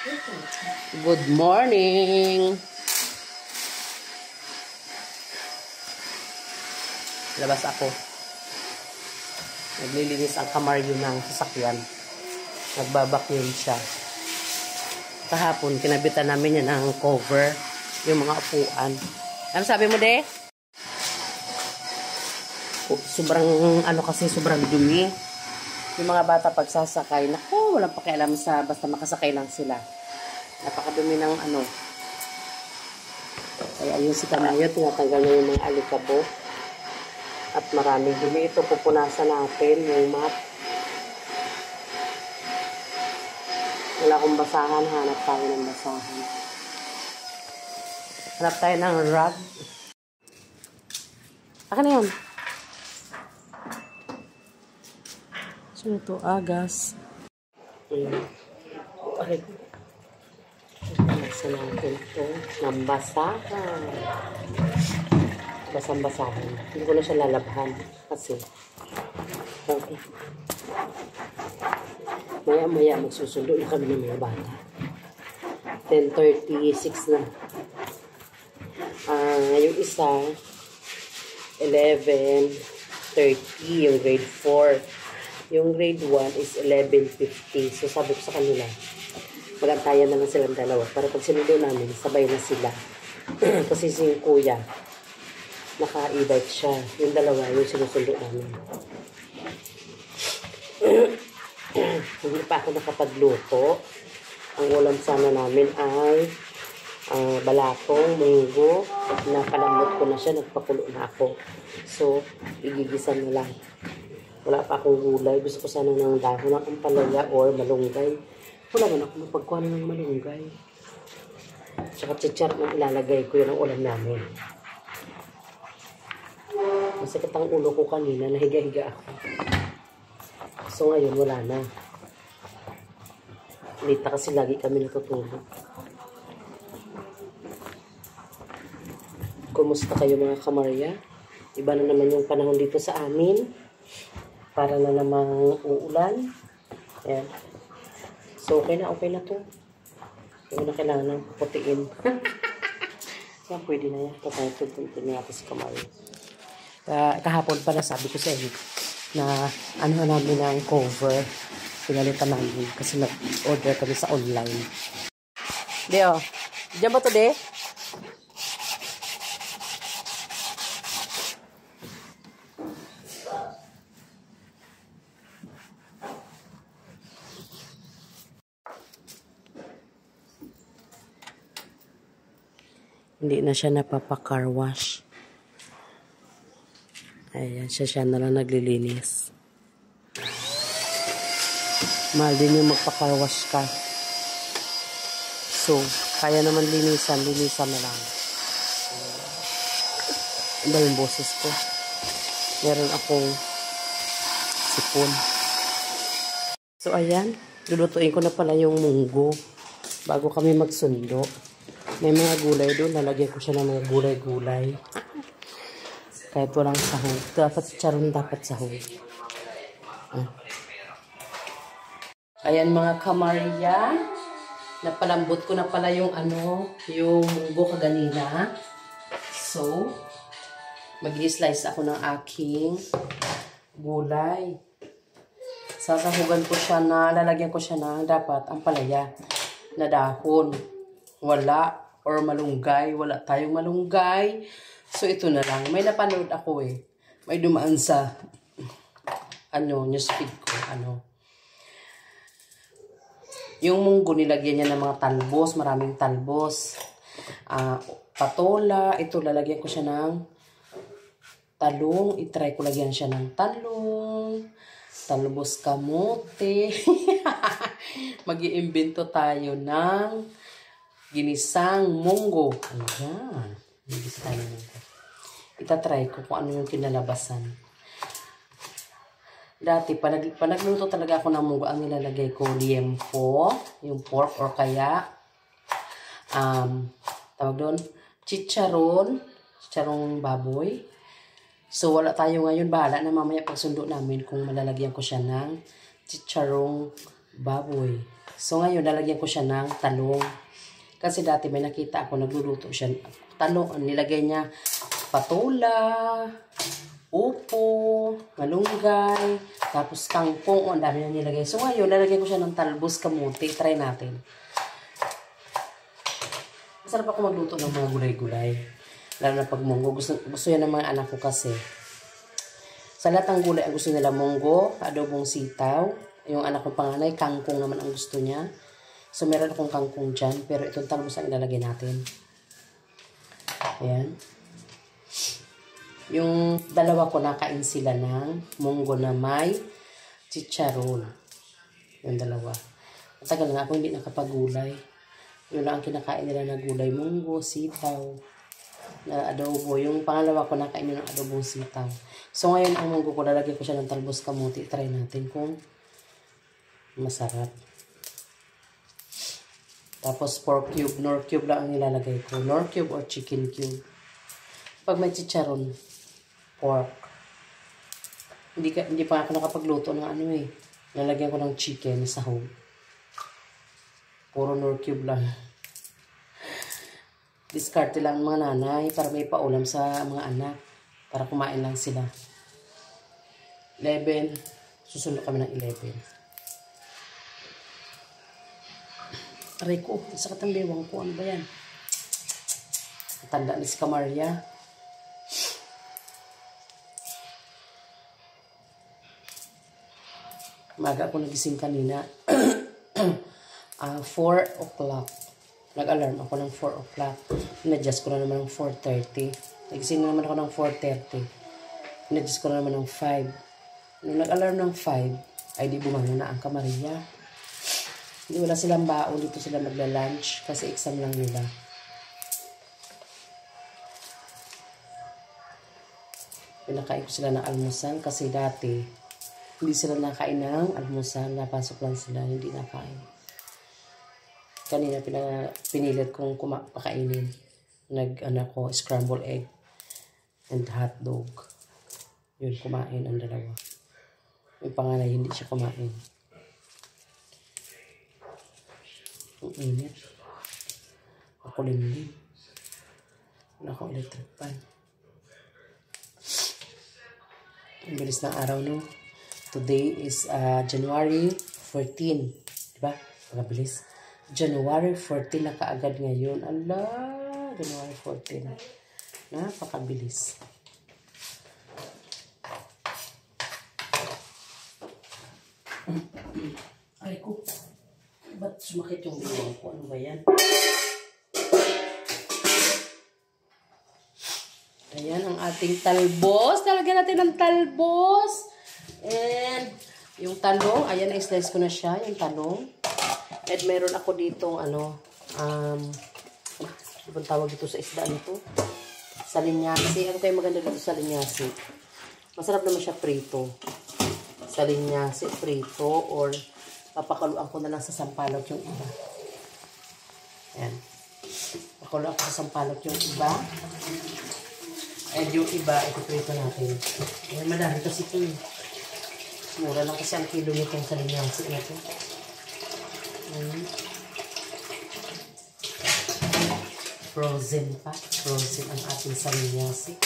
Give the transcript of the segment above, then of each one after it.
Good morning! Labas ako. Naglilinis ang kamaryo ng sasakyan. Nagbabacuum siya. Kahapon, kinabitan namin yan ng cover. Yung mga upuan. Ano sabi mo, de? Sobrang, kasi sobrang dumi. Yung mga bata pagsasakay, naku, walang pakialam sa, basta makasakay lang sila. Napakadumi ng Kaya yung si Kamayo, tinatanggal niya yung mga alikabok. At maraming dumi. Ito, pupunasan natin yung mat. Wala akong basahan, hanap tayo ng basahan. Hanap tayo ng rug. Akin na yun. So, ito, agas. Okay. Nasa natin ito ng basahan. Basang-basahan. Hindi ko na siya lalabhan. Kasi, okay. Maya-maya magsusundo na kami ng mga bata. 10:36 na. Yung isa, 11:30, yung grade 4. Yung grade 1 is 11:50. So, sabi ko sa kanila, magantayan na lang silang dalawa. Para pag sinundo namin, sabay na sila. Kasi si kuya, naka-e-bike siya. Yung dalawa, yung sinusundo namin. Hindi pa ako nakapagluto. Ang ulam sana namin ay balatong, munggo. Napalambot ko na siya, nagpakulo na ako. So, igigisa na lang. Wala pa akong gulay. Gusto ko sana ng dahon ng ampalaya or malunggay. Wala man ako mapagkuha ng malunggay. Tsaka chichar na ilalagay ko yun ang ulam namin. Masakit ang ulo ko kanina, nahiga-higa ako. So ngayon, wala na. Lita kasi lagi kami natutulog. Kumusta kayo mga kamarya? Iba na naman yung panahon dito sa amin. Para na namang uulan. Ayan. So okay na to. Hindi na kailangan ng putiin. So pwede na yan. Patay-tutuntin na natin si kamarya. Kahapon pala sabi ko sa inyo na namin ng cover. Pinalitan namin kasi nag-order kami sa online. Deo, diyan ba to, de? Hindi na siya napapa-car wash. Ayan, siya na lang naglilinis. Mahal din yung magpa-car wash ka. So, kaya naman linisan na lang. Iba yung boses ko. Meron akong sipon. So, ayan. Lulutuin ko na pala yung munggo bago kami magsundo. May mga gulay doon. Lalagyan ko siya ng mga gulay-gulay. Kahit walang sahog. Dapat charon, dapat sahog. Ayan mga kamarya. Napalambot ko na pala yung yung munggo kaganina. So, mag-i-slice ako ng aking gulay. Sasahugan ko siya lalagyan ko siya na dapat ang palaya na dahon. Wala. Or malunggay. Wala tayong malunggay. So, ito na lang. May napanood ako May dumaan sa newsfeed ko. Yung munggo, nilagyan niya ng mga talbos. Maraming talbos. Patola. Ito, lalagyan ko siya ng talong. I-try ko lagyan siya ng talong. Talbos kamote. Mag-iimbento tayo ng ginisang munggo. Ayan. Ginisa tayo ng munggo. Itatry ko kung ano yung kinalabasan. Dati, pa nagluto talaga ako ng munggo, ang nilalagay ko liempo, yung pork, or kaya, tawag doon, chicharong baboy. So, wala tayo ngayon. Bahala na mamaya pagsundo namin kung malalagyan ko siya ng chicharong baboy. So ngayon, lalagyan ko siya ng talong. Kasi dati may nakita ako, nagluluto siya. Talong, nilagay niya patola, upo, malunggay, tapos kangkong, ang dami na nilagay. So ngayon, lalagyan ko siya ng talbos kamuti. Try natin. Masarap ako magluto ng mga gulay-gulay. Lalo na pag munggo. Gusto yan ng mga anak ko kasi. Sa lahat ng gulay, ang gusto nila munggo, adobong sitaw. Yung anak kong panganay, kangkong naman ang gusto niya. So meron akong kangkong dyan. Pero itong talbos ang ilalagay natin. Ayan. Yung dalawa ko, nakain sila ng munggo na may chicharon. Yung dalawa. Matagal na ako hindi nakapagulay. Yun lang ang kinakain nila na gulay, munggo, sitaw, na adobo. Yung pangalawa ko, nakain yun ng adobong sitaw. So ngayon, ang munggo ko, lalagay ko siya ng talbos kamuti. Try natin kung masarap. Tapos pork cube, nor cube lang ang nilalagay ko. Nor cube or chicken cube. Pag may chicharon, pork. Hindi pa ako nakapagluto ng ano eh. Nalagyan ko ng chicken sa home. Puro nor cube lang. Diskarte lang mga nanay para may paulam sa mga anak. Para kumain lang sila. 11. Susunod kami ng 11. Aray ko, sakit ang bewang ko. Ano ba yan? Tanda na si Kamaria. Maga ako nagising kanina. 4 o'clock. Nag-alarm ako ng 4 o'clock. In-adjust ko na naman ng 4:30. Nagising na naman ako ng 4:30. In-adjust ko na naman ng 5. Nung nag-alarm ng 5, ay di bumangon na ang Kamaria. Hindi wala silang baon. Dito sila magla-lunch kasi exam lang nila. Pinakain ko sila ng almusal kasi dati hindi sila nakain ng almusal. Napasok lang sila, hindi nakain. Kanina pinilit kong pakainin. Scrambled egg and hot dog. Yun, kumain ang dalawa. Yung panganay, hindi siya kumain. Ang init. Ako din. Wala akong electric pan. Ang bilis ng araw, no? Today is January 14. Diba? Pagkabilis. January 14 na kaagad ngayon. Allah! January 14. Napakabilis. Ay ko. Ba't sumakit yung biwang ko? Ano ba yan? Ayan ang ating talbos. Talagyan natin ng talbos. And yung talong. Ayan, na-slice ko na siya. Yung talong. At meron ako dito, ano tawag dito sa isda nito? Salinyasi. Ano kayo maganda dito sa salinyasi? Masarap naman siya prito. Salinyasi, prito, or papakaluan ko na lang sa sampalok yung iba. Ayan. Pakuluan ko sa sampalok yung iba. And yung iba, ito natin. Ayan, madami kasi ito. Mura lang kasi ang kilo nitong salinyasi natin. Frozen pa. Frozen ang ating salinyasi.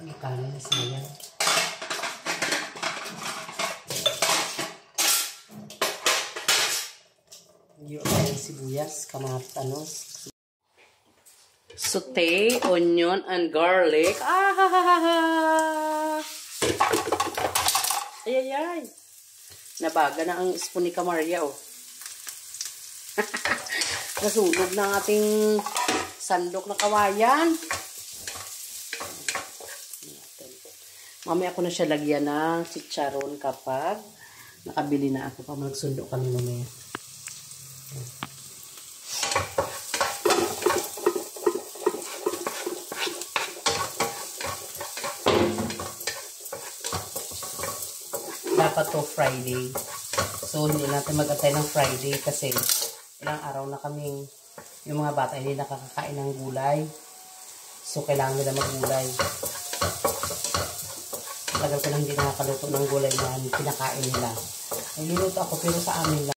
Magkano na sayang. Yung sibuyas, kamatas, saute, onion, and garlic. Ay. Nabaga na ang spoon ni Kamaria, oh. Nasunog na ang ating sandok na kawayan. Mamaya ko na siya lagyan ng chicharon kapag nakabili na ako pa magsundo kami mamaya. Dapat to Friday. So, hindi natin mag-atay ng Friday kasi ilang araw na kaming yung mga bata hindi nakakakain ng gulay. So, kailangan nila maggulay. Tagal ko lang hindi nakakaluto ng gulay na pinakain nila. Nagluluto ako pero sa amin lang.